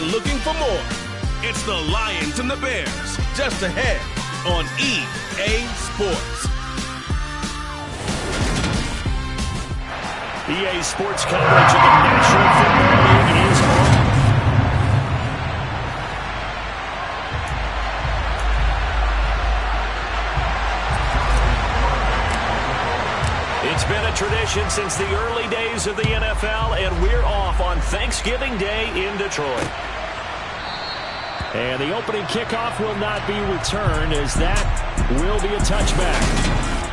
looking for more. It's the Lions and the Bears, just ahead on EA Sports. EA Sports coverage of the National Football League is on. It's been a tradition since the early days of the NFL, and we're off on Thanksgiving Day in Detroit. And the opening kickoff will not be returned, as that will be a touchback.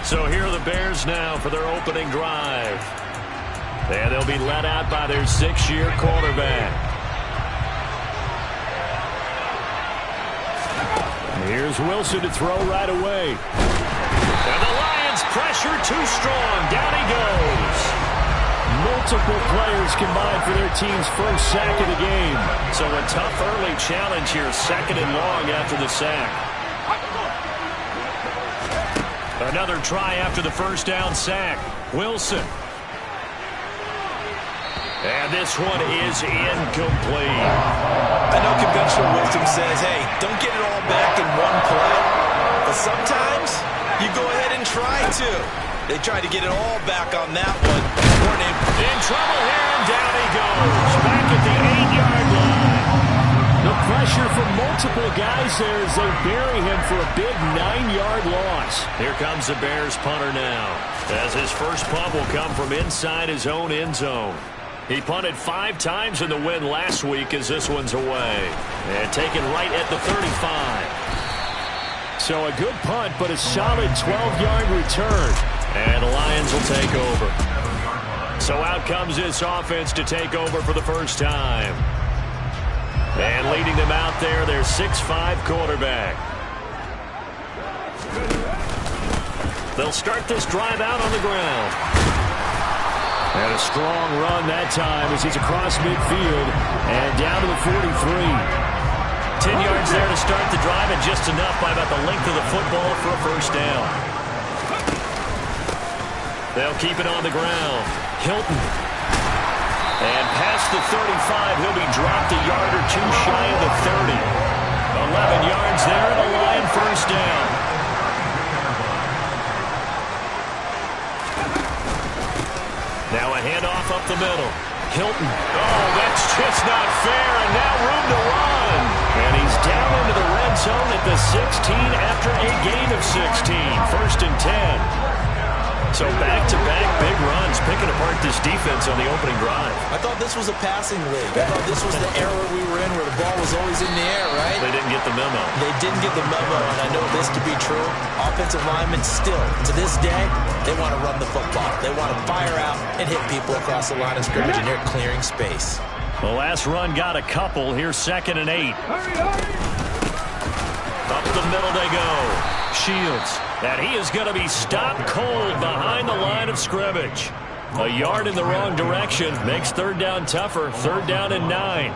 So here are the Bears now for their opening drive. And they'll be led out by their 6-year quarterback. Here's Wilson to throw right away. And the Lions pressure too strong. Down he goes. Multiple players combined for their team's first sack of the game. So a tough early challenge here, 2nd and long after the sack. Another try after the first down sack. Wilson. And this one is incomplete. I know conventional wisdom says, hey, don't get it all back in one play. But sometimes you go ahead and try to. They tried to get it all back on that one. In trouble here, and down he goes. Back at the 8-yard line. The pressure from multiple guys there as they bury him for a big 9-yard loss. Here comes the Bears punter now, as his first punt will come from inside his own end zone. He punted 5 times in the win last week as this one's away. And taken right at the 35. So a good punt, but a solid 12-yard return. And the Lions will take over. So out comes this offense to take over for the first time. And leading them out there, their 6'5" quarterback. They'll start this drive out on the ground. And a strong run that time as he's across midfield and down to the 43. 10 yards there to start the drive, and just enough by about the length of the football for a first down. They'll keep it on the ground. Hilton. And past the 35, he'll be dropped a yard or two shy of the 30. 11 yards there, and a Lion first down. Now a handoff up the middle. Hilton. Oh, that's just not fair, and now room to run. And he's down into the red zone at the 16 after a gain of 16. 1st and 10. So back-to-back big runs, picking apart this defense on the opening drive. I thought this was a passing league. I thought this was the era we were in where the ball was always in the air, right? They didn't get the memo. They didn't get the memo, and I know this to be true. Offensive linemen still, to this day, they want to run the football. They want to fire out and hit people across the line of scrimmage, and they're clearing space. The last run got a couple. Here's 2nd and 8. Up the middle they go. Shields. And he is going to be stopped cold behind the line of scrimmage. A yard in the wrong direction makes 3rd down tougher. 3rd down and 9.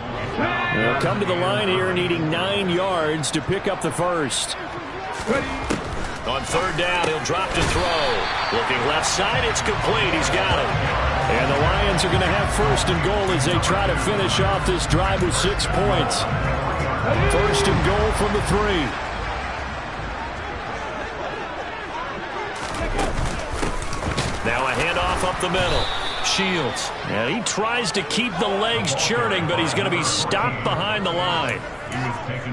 They'll come to the line here needing 9 yards to pick up the first. On 3rd down, he'll drop to throw. Looking left side, it's complete. He's got it. And the Lions are going to have 1st and goal as they try to finish off this drive with 6 points. 1st and goal from the 3. Now a handoff up the middle. Shields. And he tries to keep the legs churning, but he's going to be stopped behind the line.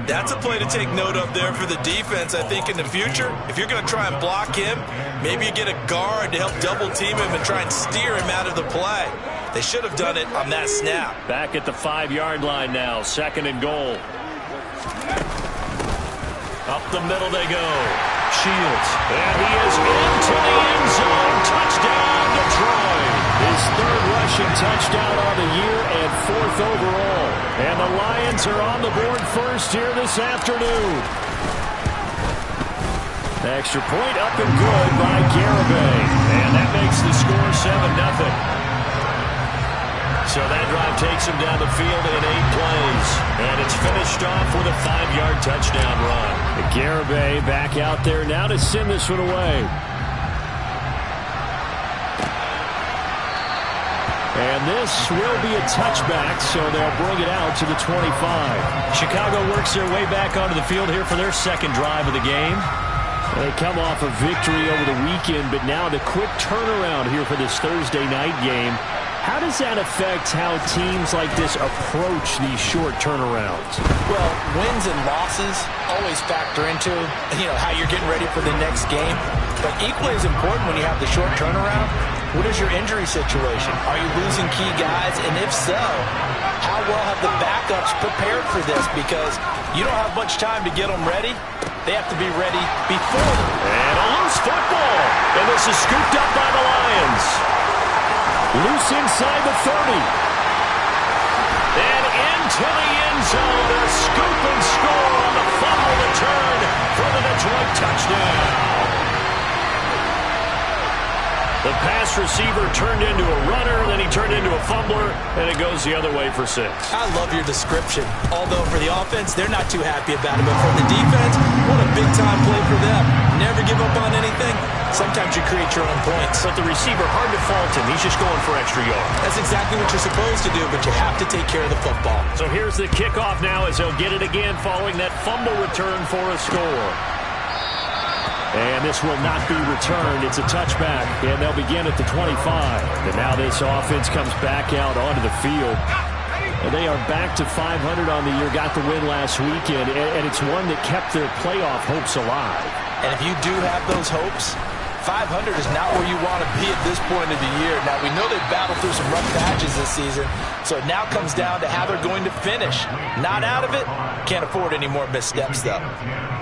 That's a play to take note of there for the defense, I think, in the future. If you're going to try and block him, maybe you get a guard to help double-team him and try and steer him out of the play. They should have done it on that snap. Back at the 5-yard line now. 2nd and goal. Up the middle they go. Shields. And he is into the end zone. Touchdown, Detroit. His 3rd rushing touchdown on the year and 4th overall. And the Lions are on the board first here this afternoon. Extra point up and good by Garibay. And that makes the score 7-0. So that drive takes him down the field in 8 plays. And it's finished off with a 5-yard touchdown run. Garibay back out there now to send this one away. And this will be a touchback, so they'll bring it out to the 25. Chicago works their way back onto the field here for their second drive of the game. They come off a victory over the weekend, but now the quick turnaround here for this Thursday night game. How does that affect how teams like this approach these short turnarounds? Well, wins and losses always factor into, how you're getting ready for the next game. But equally as important when you have the short turnaround, what is your injury situation? Are you losing key guys? And if so, how well have the backups prepared for this? Because you don't have much time to get them ready. They have to be ready before. And a loose football. And this is scooped up by the Lions. Loose inside the 30. And into the end zone. A scoop and score on the fumble return for the Detroit touchdown. The pass receiver turned into a runner, then he turned into a fumbler, and it goes the other way for 6. I love your description. Although for the offense, they're not too happy about it. But for the defense, what a big-time play for them. Never give up on anything. Sometimes you create your own points. But the receiver, hard to fault him. He's just going for extra yards. That's exactly what you're supposed to do, but you have to take care of the football. So here's the kickoff now as they'll get it again following that fumble return for a score. And this will not be returned. It's a touchback, and they'll begin at the 25. And now this offense comes back out onto the field. And they are back to 500 on the year, got the win last weekend, and it's one that kept their playoff hopes alive. And if you do have those hopes, 500 is not where you want to be at this point of the year. Now, we know they've battled through some rough patches this season, so it now comes down to how they're going to finish. Not out of it. Can't afford any more missteps, though.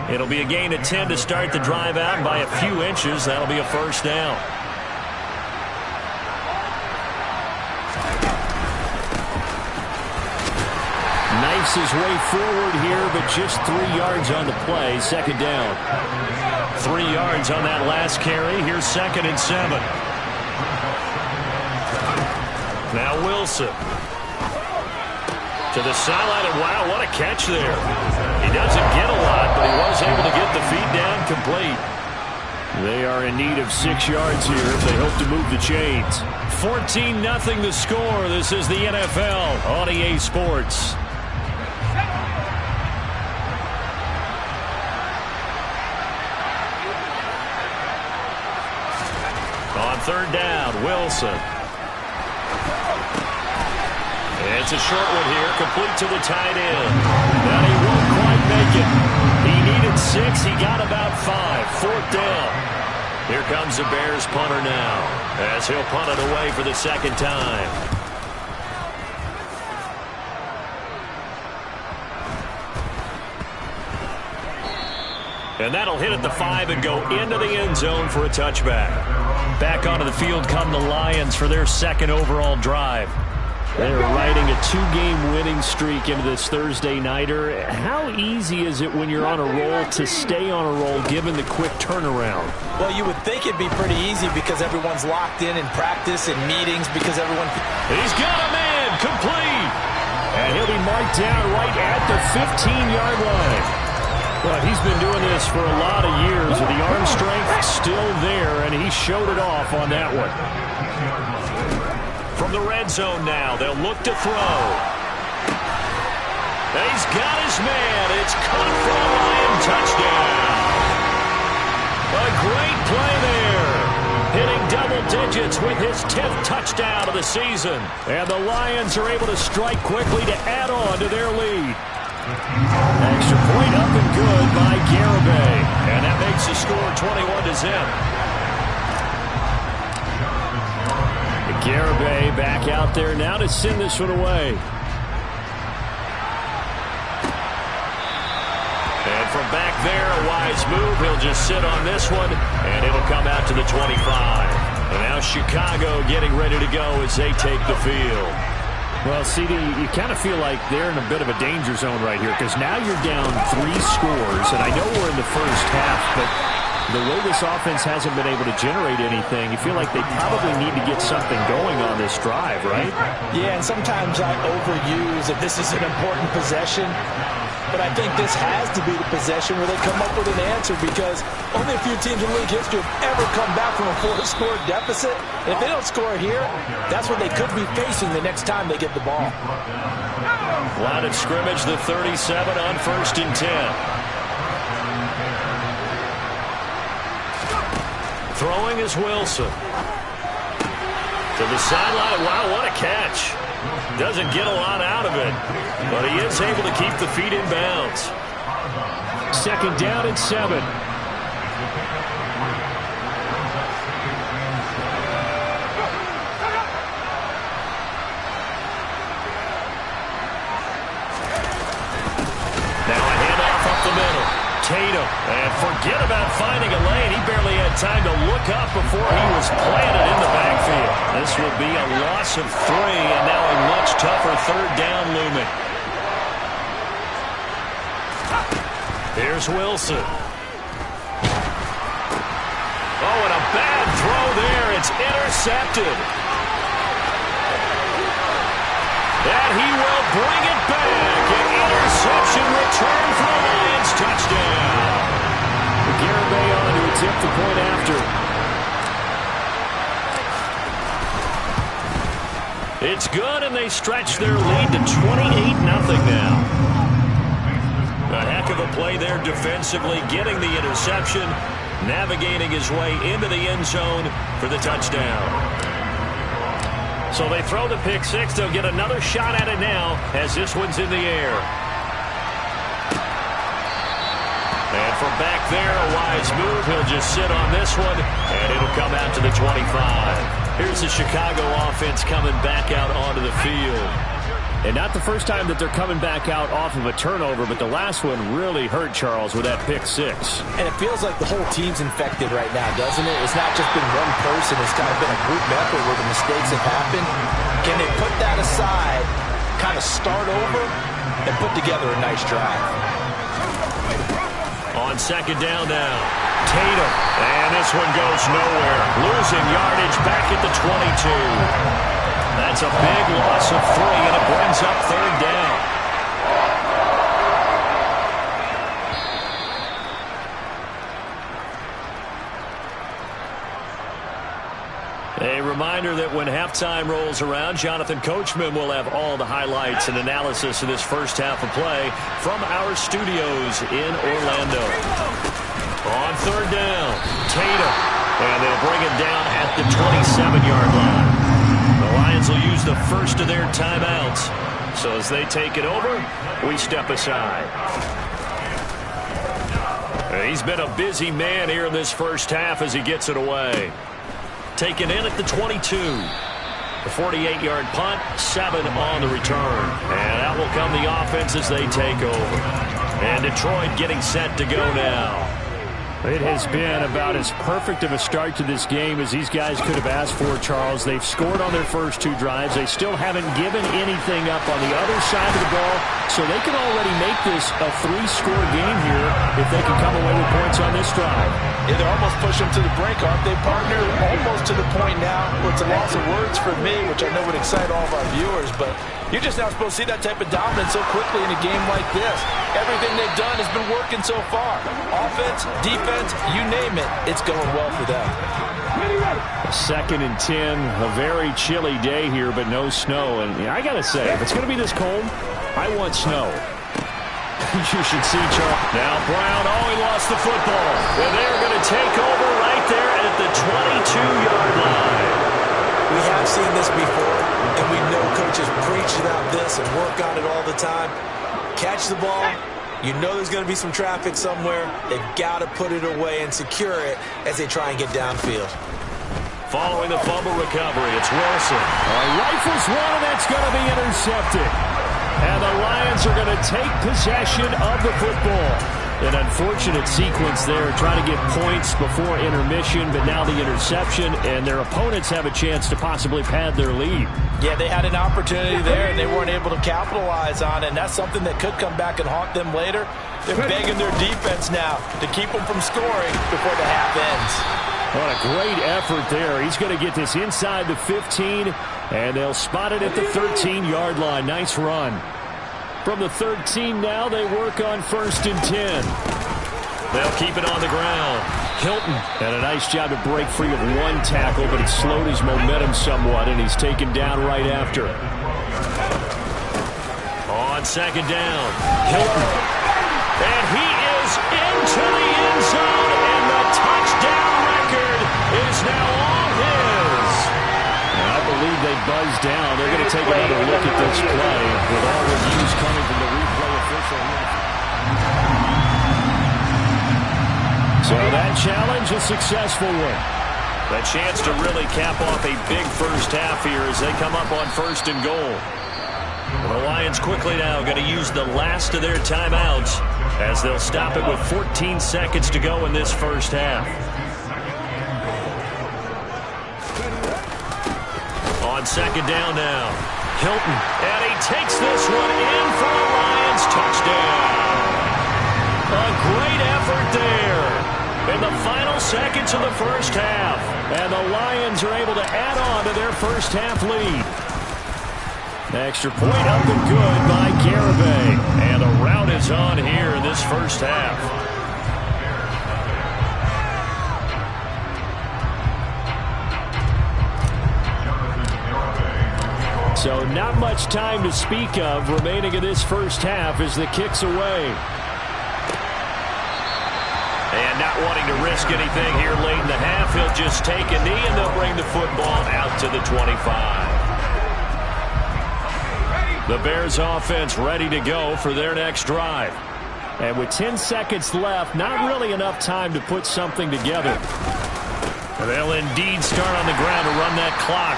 It'll be a gain of 10 to start the drive out, and by a few inches, that'll be a first down. Knifes his way forward here, but just 3 yards on the play. Second down. 3 yards on that last carry. Here's 2nd and 7. Now Wilson. To the sideline, and wow, what a catch there. He doesn't get a lot, but he was able to get the feet down complete. They are in need of 6 yards here if they hope to move the chains. 14-0 the score. This is the NFL on EA Sports. On third down, Wilson. It's a short one here, complete to the tight end. And he won't quite make it. He needed 6, he got about 5. Fourth down. Here comes the Bears punter now, as he'll punt it away for the second time. And that'll hit at the 5 and go into the end zone for a touchback. Back onto the field come the Lions for their second overall drive. They're riding a 2-game winning streak into this Thursday nighter. How easy is it when you're on a roll to stay on a roll given the quick turnaround? Well, you would think it'd be pretty easy because everyone's locked in practice and meetings because everyone... He's got a man, complete. And he'll be marked down right at the 15-yard line. But he's been doing this for a lot of years, and the arm strength still there, and he showed it off on that one. From the red zone now, they'll look to throw. He's got his man. It's caught for a Lion touchdown. A great play there. Hitting double digits with his 10th touchdown of the season. And the Lions are able to strike quickly to add on to their lead. Extra point up and good by Garibay. And that makes the score 21-0. Garibay back out there now to send this one away. And from back there, a wise move. He'll just sit on this one, and it'll come out to the 25. And now Chicago getting ready to go as they take the field. Well, CD, you kind of feel like they're in a bit of a danger zone right here because now you're down 3 scores, and I know we're in the first half, but The way this offense hasn't been able to generate anything, you feel like they probably need to get something going on this drive, right? Yeah, and sometimes I overuse that this is an important possession. But I think this has to be the possession where they come up with an answer, because only a few teams in league history have ever come back from a 4-score deficit. And if they don't score here, that's what they could be facing the next time they get the ball. Line of scrimmage, the 37 on 1st and 10. Throwing is Wilson. To the sideline. Wow, what a catch. Doesn't get a lot out of it, but he is able to keep the feet in bounds. 2nd down and 7. Now a handoff up the middle. Tatum, and forget about finding a lane. He barely had time to look up before he was planted in the backfield. This will be a loss of 3, and now a much tougher 3rd down looming. Here's Wilson. Oh, and a bad throw there. It's intercepted. And he will bring it back. An interception return for the Lions. Touchdown. Garibay on to attempt the point after. It's good, and they stretch their lead to 28-0 now. A heck of a play there defensively, getting the interception, navigating his way into the end zone for the touchdown. So they throw the pick 6. They'll get another shot at it now as this one's in the air. And from back there, a wise move. He'll just sit on this one, and it'll come out to the 25. Here's the Chicago offense coming back out onto the field. And not the first time that they're coming back out off of a turnover, but the last one really hurt Charles with that pick 6. And it feels like the whole team's infected right now, doesn't it? It's not just been one person. It's kind of been a group effort where the mistakes have happened. Can they put that aside, kind of start over, and put together a nice drive? On 2nd down now, Tatum. And this one goes nowhere. Losing yardage back at the 22. That's a big loss of 3, and it brings up 3rd down. A reminder that when halftime rolls around, Jonathan Coachman will have all the highlights and analysis of this first half of play from our studios in Orlando. On 3rd down, Tatum. And they'll bring him down at the 27-yard line. The Lions will use the first of their timeouts. So as they take it over, we step aside. He's been a busy man here in this first half as he gets it away. Taken in at the 22. The 48-yard punt, 7 on the return. And out will come the offense as they take over. And Detroit getting set to go now. It has been about as perfect of a start to this game as these guys could have asked for, Charles. They've scored on their first 2 drives. They still haven't given anything up on the other side of the ball, so they can already make this a 3-score game here if they can come away with points on this drive. Yeah, they're almost pushing them to the brink, aren't they, partner? Almost to the point now where it's a loss of words for me, which I know would excite all of our viewers, but you're just not supposed to see that type of dominance so quickly in a game like this. Everything they've done has been working so far. Offense, defense, you name it, it's going well for them. 2nd and 10, a very chilly day here, but no snow. And I got to say, if it's going to be this cold, I want snow. You should see Charles. Now Brown, he lost the football. And they're going to take over right there at the 22-yard line. We have seen this before, and we know coaches preach about this and work on it all the time. Catch the ball. You know there's going to be some traffic somewhere. They've got to put it away and secure it as they try and get downfield. Following the fumble recovery, it's Wilson. Rifles one, and that's going to be intercepted. And the Lions are going to take possession of the football. An unfortunate sequence there, trying to get points before intermission, but now the interception, and their opponents have a chance to possibly pad their lead. Yeah, they had an opportunity there, and they weren't able to capitalize on it, and that's something that could come back and haunt them later. They're begging their defense now to keep them from scoring before the half ends. What a great effort there. He's going to get this inside the 15, and they'll spot it at the 13-yard line. Nice run. From the 13 now, they work on 1st and 10. They'll keep it on the ground. Hilton had a nice job to break free of one tackle, but it slowed his momentum somewhat, and he's taken down right after. On 2nd down, Hilton. And he is into the end zone, and the touchdown record is now all his. I believe they buzzed down. They're going to take another look at this play with all reviews coming from the replay official. So that challenge, a successful one. A chance to really cap off a big first half here as they come up on 1st and goal. Well, the Lions quickly now going to use the last of their timeouts as they'll stop it with 14 seconds to go in this first half. On 2nd down now, Hilton, and he takes this one in for a Lions touchdown. A great effort there in the final seconds of the first half, and the Lions are able to add on to their first half lead. Extra point up and good by Garibay, and the rout is on here in this first half. So not much time to speak of remaining in this first half as the kick's away. And not wanting to risk anything here late in the half, he'll just take a knee and they'll bring the football out to the 25. The Bears offense ready to go for their next drive. And with 10 seconds left, not really enough time to put something together. They'll indeed start on the ground to run that clock.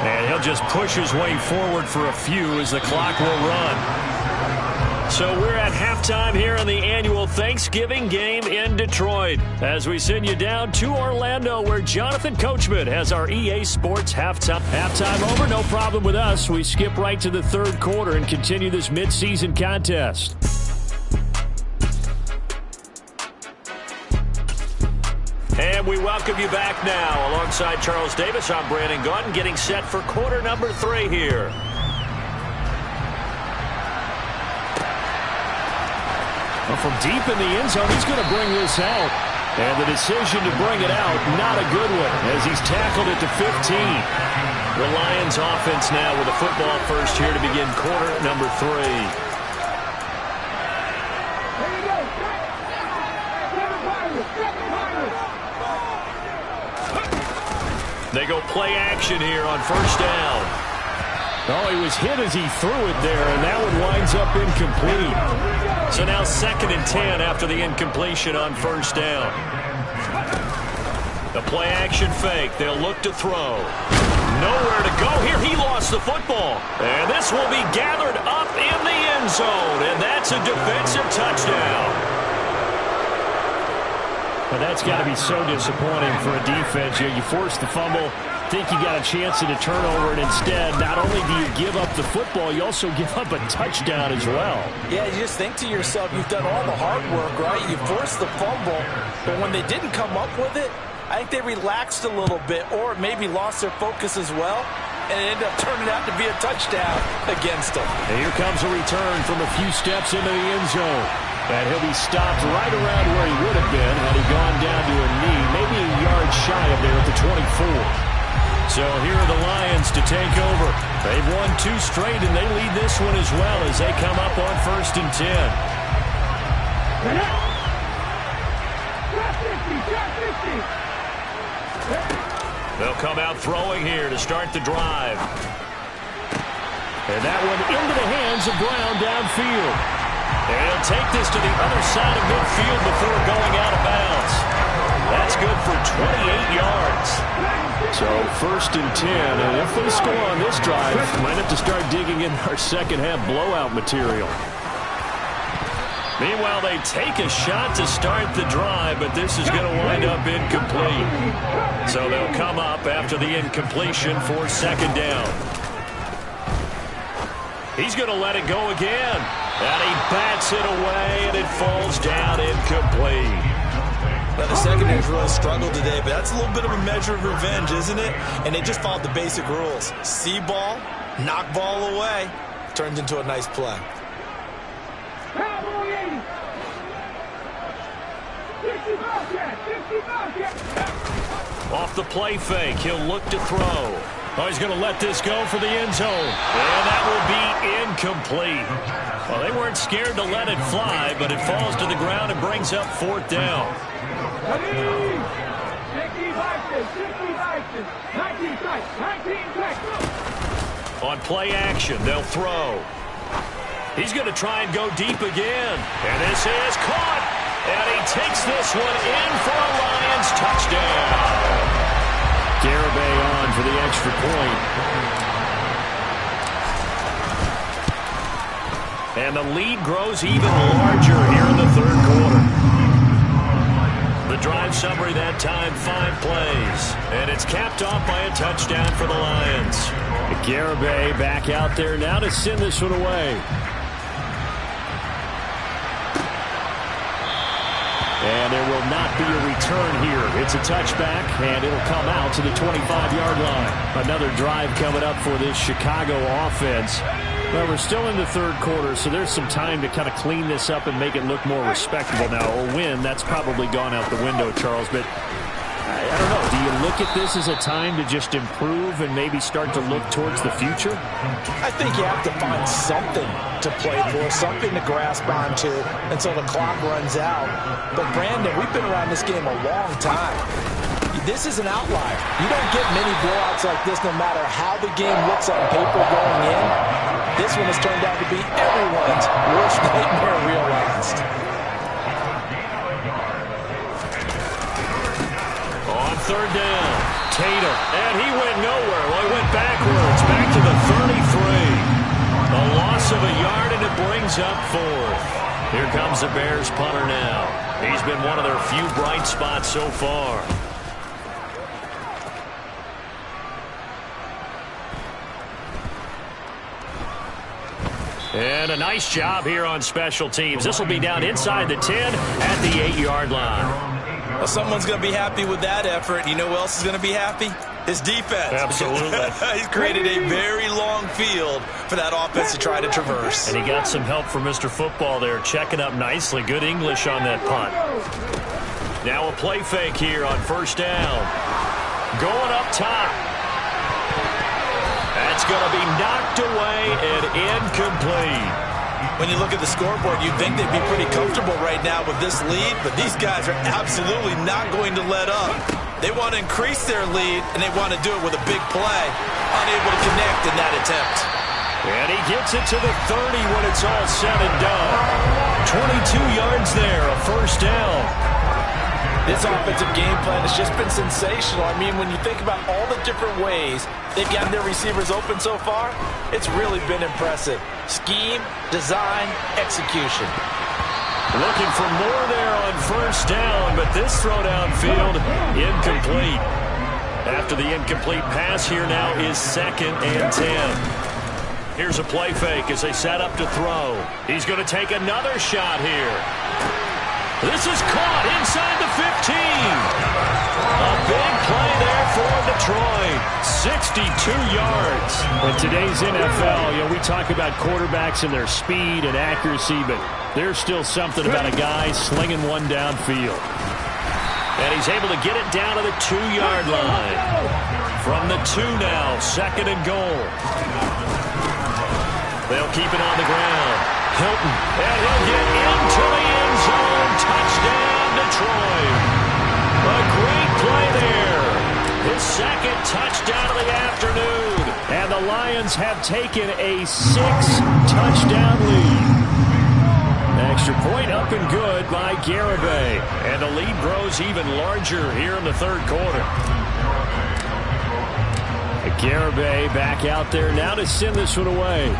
And he'll just push his way forward for a few as the clock will run. So we're at halftime here in the annual Thanksgiving game in Detroit as we send you down to Orlando where Jonathan Coachman has our EA Sports halftime. Halftime over, no problem with us. We skip right to the 3rd quarter and continue this midseason contest. And we welcome you back now. Alongside Charles Davis, I'm Brandon Gaudin, getting set for quarter number 3 here. Well, from deep in the end zone, he's going to bring this out. And the decision to bring it out, not a good one, as he's tackled at the 15. The Lions offense now with a football first here to begin quarter number 3. They go play action here on 1st down. Oh, he was hit as he threw it there, and that one winds up incomplete. So now 2nd and 10 after the incompletion on 1st down. The play action fake. They'll look to throw. Nowhere to go here. He lost the football. And this will be gathered up in the end zone, and that's a defensive touchdown. But that's got to be so disappointing for a defense. You force the fumble, think you got a chance at a turnover, and instead, not only do you give up the football, you also give up a touchdown as well. Yeah, you just think to yourself, you've done all the hard work, right? You forced the fumble, but when they didn't come up with it, I think they relaxed a little bit or maybe lost their focus as well, and it ended up turning out to be a touchdown against them. And here comes a return from a few steps into the end zone. And he'll be stopped right around where he would have been had he gone down to a knee, maybe a yard shy of there at the 24. So here are the Lions to take over. They've won 2 straight, and they lead this one as well as they come up on 1st and 10. They'll come out throwing here to start the drive. And that one into the hands of Brown downfield. And he'll take this to the other side of midfield before going out of bounds. That's good for 28 yards. So 1st and 10, and if they score on this drive, might have to start digging in our second half blowout material. Meanwhile, they take a shot to start the drive, but this is going to wind up incomplete. So they'll come up after the incompletion for second down. He's going to let it go again. And he bats it away, and it falls down incomplete. Well, the secondary's really struggled today, but that's a little bit of a measure of revenge, isn't it? And they just followed the basic rules. See ball, knock ball away. Turns into a nice play. Off the play fake, he'll look to throw. Oh, he's going to let this go for the end zone. And that will be incomplete. Well, they weren't scared to let it fly, but it falls to the ground and brings up fourth down. On play action, they'll throw. He's going to try and go deep again. And this is caught. And he takes this one in for a Lions touchdown. Garibay on for the extra point. And the lead grows even larger here in the third quarter. The drive summary that time, 5 plays. And it's capped off by a touchdown for the Lions. Garibay back out there now to send this one away. And there will not be a return here. It's a touchback, and it'll come out to the 25-yard line. Another drive coming up for this Chicago offense. Well, we're still in the third quarter, so there's some time to kind of clean this up and make it look more respectable now. A win, that's probably gone out the window, Charles. But I don't know. Do you look at this as a time to just improve and maybe start to look towards the future? I think you have to find something to play for, something to grasp onto until the clock runs out. But, Brandon, we've been around this game a long time. This is an outlier. You don't get many blowouts like this no matter how the game looks on paper going in. This one has turned out to be everyone's worst nightmare realized. On third down, Tatum. And he went nowhere. Well, he went backwards, back to the 33. A loss of a yard, and it brings up fourth. Here comes the Bears punter now. He's been one of their few bright spots so far. And a nice job here on special teams. This will be down inside the 10 at the 8-yard line. Well, someone's going to be happy with that effort. You know who else is going to be happy? His defense. Absolutely. He's created a very long field for that offense to try to traverse. And he got some help from Mr. Football there, checking up nicely. Good English on that punt. Now a play fake here on first down. Going up top. That's going to be knocked away and incomplete. When you look at the scoreboard, you'd think they'd be pretty comfortable right now with this lead, but these guys are absolutely not going to let up. They want to increase their lead, and they want to do it with a big play. Unable to connect in that attempt. And he gets it to the 30 when it's all said and done. 22 yards there, a first down. This offensive game plan has just been sensational. I mean, when you think about all the different ways they've gotten their receivers open so far, it's really been impressive. Scheme, design, execution. Looking for more there on first down, but this throw downfield incomplete. After the incomplete pass here now is 2nd and 10. Here's a play fake as they set up to throw. He's going to take another shot here. This is caught inside the 15. A big play there for Detroit. 62 yards. In today's NFL, we talk about quarterbacks and their speed and accuracy, but there's still something about a guy slinging one downfield. And he's able to get it down to the 2-yard line. From the 2 now, 2nd and goal. They'll keep it on the ground. Hilton, and he'll get into the end zone. Touchdown, Detroit. A great play there. His 2nd touchdown of the afternoon. And the Lions have taken a 6-touchdown lead. Extra point up and good by Garibay. And the lead grows even larger here in the third quarter. Garibay back out there now to send this one away.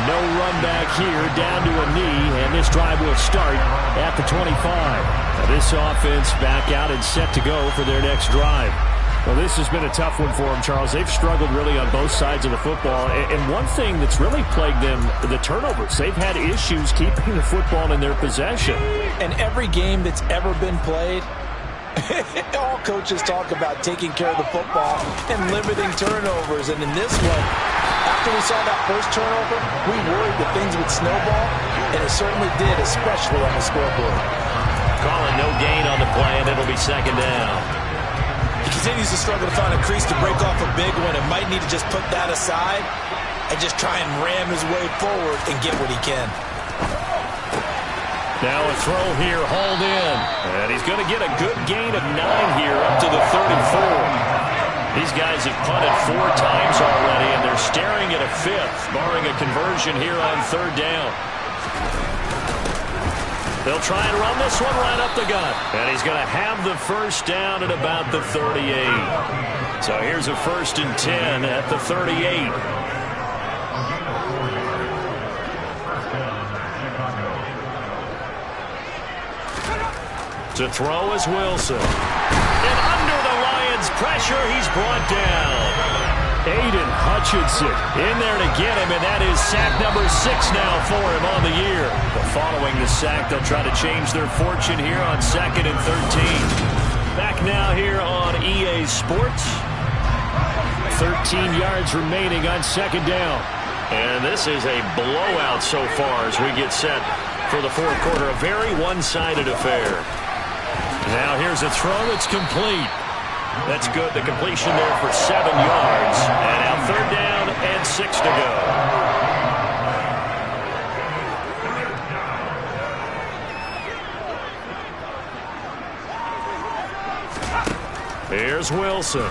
no run back here, down to a knee, and this drive will start at the 25. Now this offense back out and set to go for their next drive. Well, this has been a tough one for them, Charles. They've struggled really on both sides of the football. And one thing that's really plagued them, the turnovers. They've had issues keeping the football in their possession. And every game that's ever been played, all coaches talk about taking care of the football and limiting turnovers. And in this one, after we saw that first turnover, we worried that things would snowball, and it certainly did, especially on the scoreboard. Calling no gain on the play, and it'll be second down. He continues to struggle to find a crease to break off a big one and might need to just put that aside and just try and ram his way forward and get what he can. Now a throw here, hauled in. And he's going to get a good gain of 9 here up to the 34. These guys have punted 4 times already, and they're staring at a 5th, barring a conversion here on 3rd down. They'll try and run this one right up the gut. And he's going to have the first down at about the 38. So here's a 1st and 10 at the 38. To throw is Wilson. And under the Lions' pressure, he's brought down. Aiden Hutchinson in there to get him, and that is sack number 6 now for him on the year. But following the sack, they'll try to change their fortune here on 2nd and 13. Back now here on EA Sports. 13 yards remaining on 2nd down. And this is a blowout so far as we get set for the 4th quarter. A very one-sided affair. Now here's a throw that's complete. That's good. The completion there for 7 yards. And now 3rd down and 6 to go. Here's Wilson.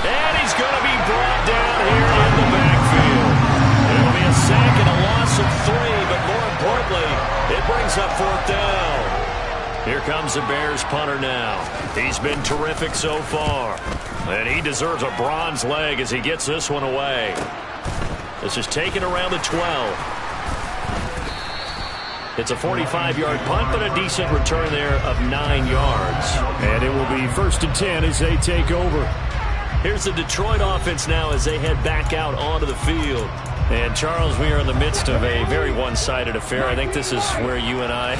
And he's going to be brought down here in the backfield. It'll be a sack and a loss of 3, but more importantly, it brings up 4th down. Here comes the Bears punter now. He's been terrific so far. And he deserves a bronze leg as he gets this one away. This is taken around the 12. It's a 45-yard punt, but a decent return there of 9 yards. And it will be 1st and 10 as they take over. Here's the Detroit offense now as they head back out onto the field. And, Charles, we are in the midst of a very one-sided affair. I think this is where you and I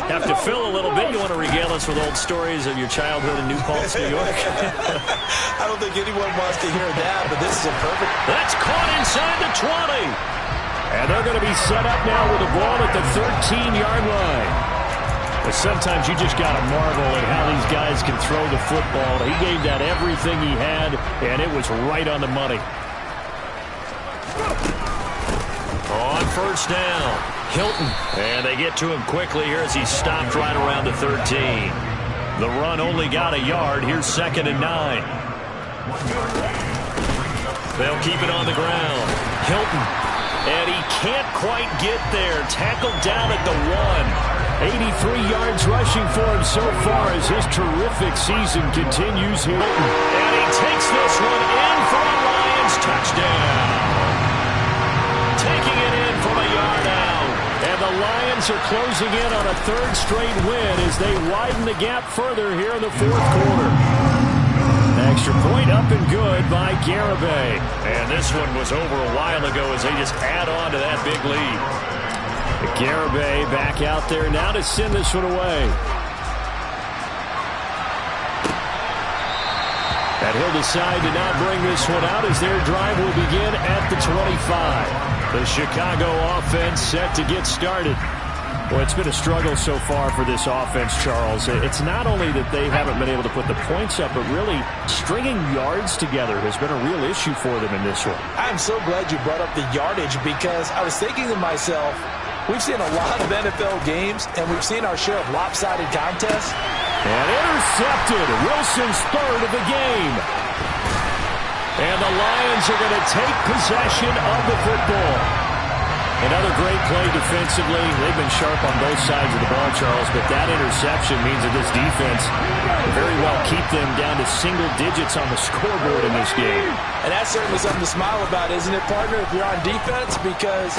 have to fill a little bit. You want to regale us with old stories of your childhood in New Paltz, New York? I don't think anyone wants to hear that, but this is a perfect... That's caught inside the 20. And they're going to be set up now with the ball at the 13-yard line. But sometimes you just got to marvel at how these guys can throw the football. He gave that everything he had, and it was right on the money. On 1st down, Hilton. And they get to him quickly here as he stopped right around the 13. The run only got a yard. Here's 2nd and 9. They'll keep it on the ground. Hilton. And he can't quite get there. Tackled down at the 1. 83 yards rushing for him so far as his terrific season continues here. And he takes this one in for a Lions touchdown. Taking it in from a yard out. And the Lions are closing in on a 3rd straight win as they widen the gap further here in the 4th quarter. Extra point up and good by Garibay. And this one was over a while ago as they just add on to that big lead. Garibay back out there now to send this one away. And he'll decide to not bring this one out as their drive will begin at the 25. The Chicago offense set to get started. Well, it's been a struggle so far for this offense, Charles. It's not only that they haven't been able to put the points up, but really stringing yards together has been a real issue for them in this one. I'm so glad you brought up the yardage because I was thinking to myself, we've seen a lot of NFL games, and we've seen our share of lopsided contests. And intercepted. Wilson's 3rd of the game. And the Lions are going to take possession of the football. Another great play defensively. They've been sharp on both sides of the ball, Charles, but that interception means that this defense will very well keep them down to single digits on the scoreboard in this game. And that's certainly something to smile about, isn't it, partner, if you're on defense? Because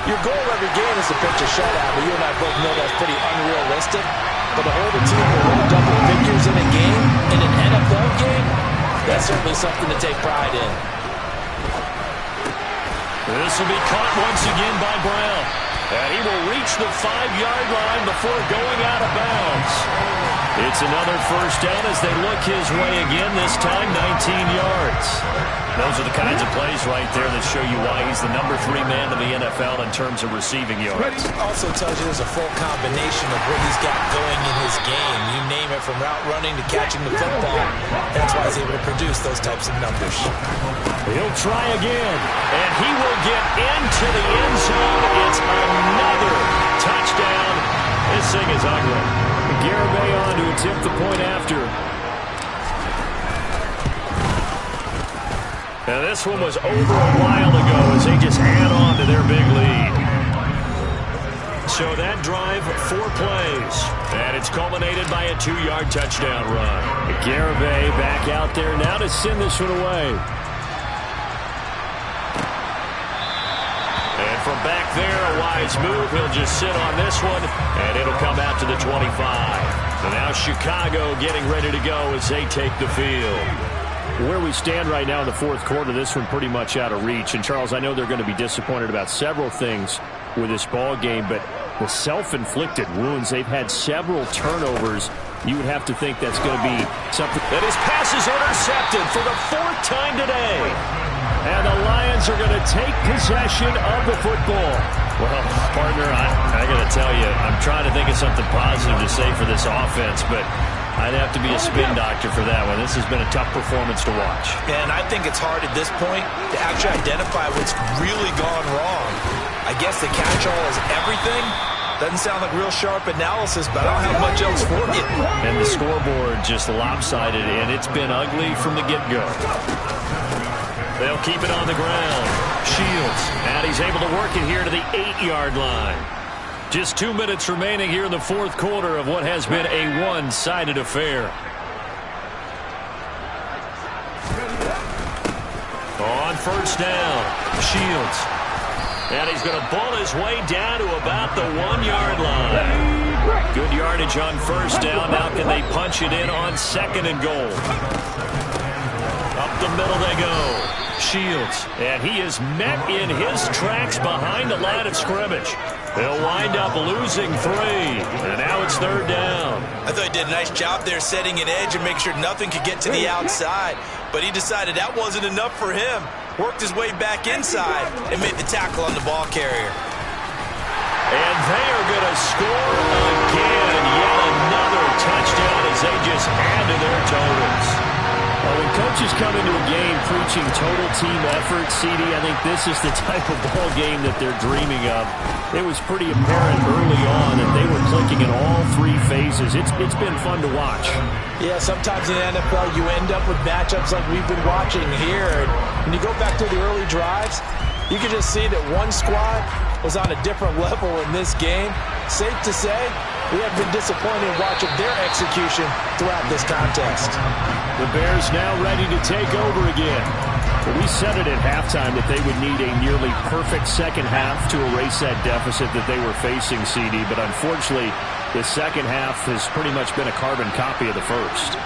your goal every game is to pitch a shutout, but you and I both know that's pretty unrealistic. But to hold a team below double figures in a game, in an NFL game, that's certainly something to take pride in. This will be caught once again by Brown. And he will reach the 5-yard line before going out of bounds. It's another first down as they look his way again, this time 19 yards. Those are the kinds of plays right there that show you why he's the number 3 man in the NFL in terms of receiving yards. Also tells you there's a full combination of what he's got going in his game. You name it, from route running to catching the football. That's why he's able to produce those types of numbers. He'll try again, and he will get into the end zone. It's another touchdown. This thing is ugly. Garibay on to attempt the point after. Now this one was over a while ago as they just add on to their big lead. So that drive, 4 plays. And it's culminated by a 2-yard touchdown run. Garibay back out there now to send this one away. And from back there, a wise move. He'll just sit on this one, and it'll come out to the 25. So now Chicago getting ready to go as they take the field. Where we stand right now in the fourth quarter, this one pretty much out of reach. And, Charles, I know they're going to be disappointed about several things with this ball game, but the self-inflicted wounds, they've had several turnovers. You would have to think that's going to be something. And his pass is intercepted for the 4th time today. And the Lions are going to take possession of the football. Well, partner, I got to tell you, I'm trying to think of something positive to say for this offense, but I'd have to be a spin doctor for that one. This has been a tough performance to watch. And I think it's hard at this point to actually identify what's really gone wrong. I guess the catch-all is everything. Doesn't sound like real sharp analysis, but I don't have much else for you. And the scoreboard just lopsided, and it's been ugly from the get-go. They'll keep it on the ground. Shields, and he's able to work it here to the 8-yard line. Just 2 minutes remaining here in the fourth quarter of what has been a one-sided affair. On first down, Shields. And he's going to ball his way down to about the 1-yard line. Good yardage on first down. Now can they punch it in on 2nd and goal? Up the middle they go. Shields. And he is met in his tracks behind the line of scrimmage. They'll wind up losing 3. And now it's 3rd down. I thought he did a nice job there setting an edge and making sure nothing could get to the outside. But he decided that wasn't enough for him. Worked his way back inside and made the tackle on the ball carrier. And they are going to score again. Yet another touchdown as they just add to their totals. Well, when coaches come into a game preaching total team effort, CD, I think this is the type of ball game that they're dreaming of. It was pretty apparent early on that they were clicking in all 3 phases. It's been fun to watch. Yeah, sometimes in the NFL you end up with matchups like we've been watching here. And when you go back to the early drives, you can just see that one squad was on a different level in this game. Safe to say, we have been disappointed in watching their execution throughout this contest. The Bears now ready to take over again. Well, we said it at halftime that they would need a nearly perfect second half to erase that deficit that they were facing, CD. But unfortunately, the second half has pretty much been a carbon copy of the first.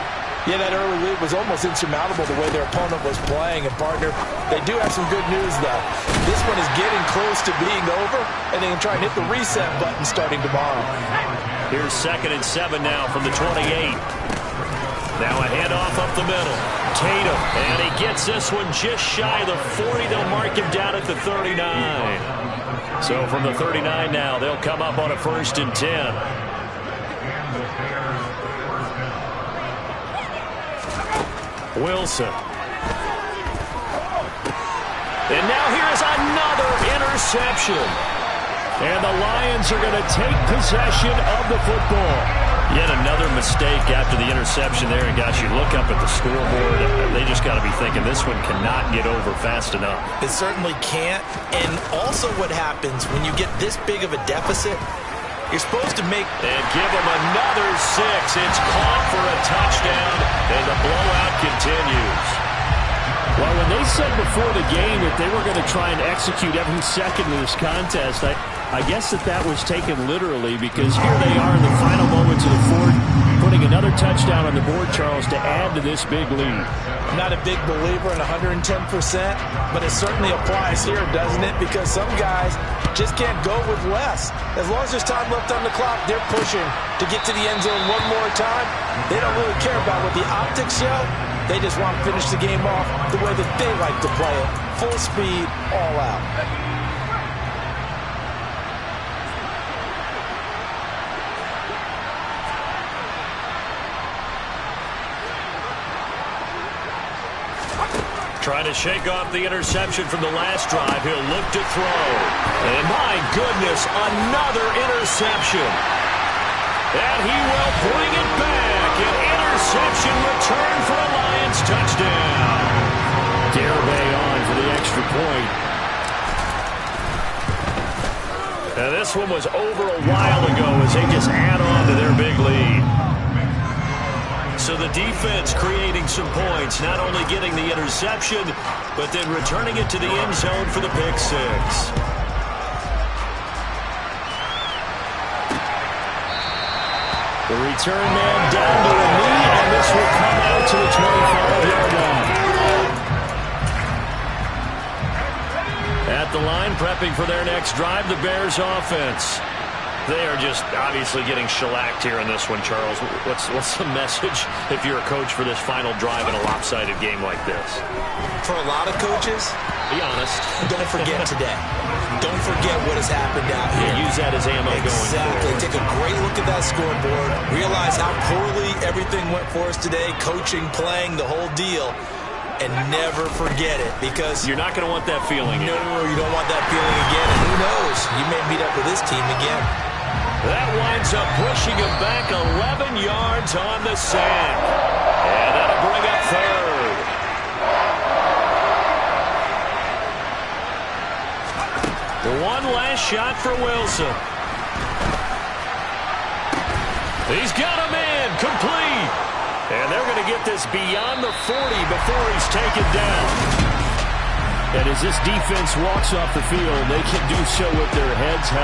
Yeah, that early lead was almost insurmountable the way their opponent was playing. And, partner, they do have some good news, though. This one is getting close to being over, and they can try and hit the reset button starting tomorrow. Here's 2nd and 7 now from the 28. Now a handoff up the middle. Tatum, and he gets this one just shy of the 40. They'll mark him down at the 39. So from the 39 now, they'll come up on a 1st and 10. Wilson. And now here's another interception. And the Lions are going to take possession of the football. Yet another mistake after the interception there. And, gosh, you look up at the scoreboard. They just got to be thinking this one cannot get over fast enough. It certainly can't. And also what happens when you get this big of a deficit, you're supposed to make... And give them another 6. It's caught for a touchdown, and the blowout continues. Well, when they said before the game that they were going to try and execute every second of this contest, I guess that was taken literally, because here they are in the final moments of the fourth, putting another touchdown on the board, Charles, to add to this big lead. I'm not a big believer in 110%, but it certainly applies here, doesn't it? Because some guys just can't go with less. As long as there's time left on the clock, they're pushing to get to the end zone one more time. They don't really care about what the optics show. They just want to finish the game off the way that they like to play it. Full speed, all out. Trying to shake off the interception from the last drive. He'll look to throw. And my goodness, another interception. And he will bring it back. An interception return for a Lions touchdown. Garibay on for the extra point. Now this one was over a while ago as they just add on to their big lead. So the defense creating some points, not only getting the interception, but then returning it to the end zone for the pick 6. The return man down to a knee, and this will come out to the 25-yard line. At the line, prepping for their next drive, the Bears offense. They are just obviously getting shellacked here in this one, Charles. What's the message if you're a coach for this final drive in a lopsided game like this? For a lot of coaches, be honest. Don't forget today. Don't forget what has happened out here. Yeah, use that as ammo going forward. Exactly. Take a great look at that scoreboard. Realize how poorly everything went for us today. Coaching, playing, the whole deal. And never forget it, because... You're not going to want that feeling again. No, you don't want that feeling again. And who knows? You may meet up with this team again. That winds up pushing him back 11 yards on the sack. And that'll bring up third. The one last shot for Wilson. He's got a man complete. And they're going to get this beyond the 40 before he's taken down. And as this defense walks off the field, they can do so with their heads held.